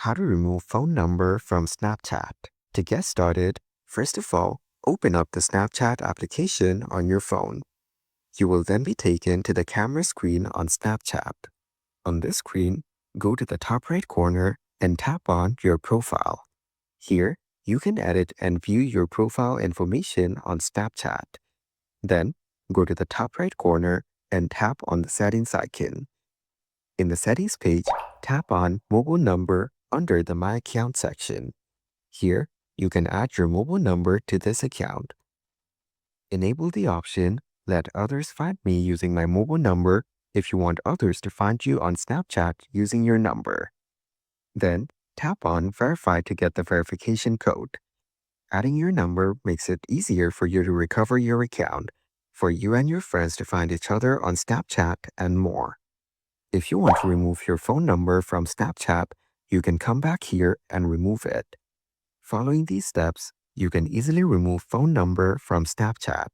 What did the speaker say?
How to remove phone number from Snapchat. To get started, first of all, open up the Snapchat application on your phone. You will then be taken to the camera screen on Snapchat. On this screen, go to the top right corner and tap on your profile. Here, you can edit and view your profile information on Snapchat. Then, go to the top right corner and tap on the settings icon. In the settings page, tap on mobile number under the My Account section. Here, you can add your mobile number to this account. Enable the option Let others find me using my mobile number if you want others to find you on Snapchat using your number. Then, tap on Verify to get the verification code. Adding your number makes it easier for you to recover your account, for you and your friends to find each other on Snapchat, and more. If you want to remove your phone number from Snapchat, you can come back here and remove it. Following these steps, you can easily remove phone number from Snapchat.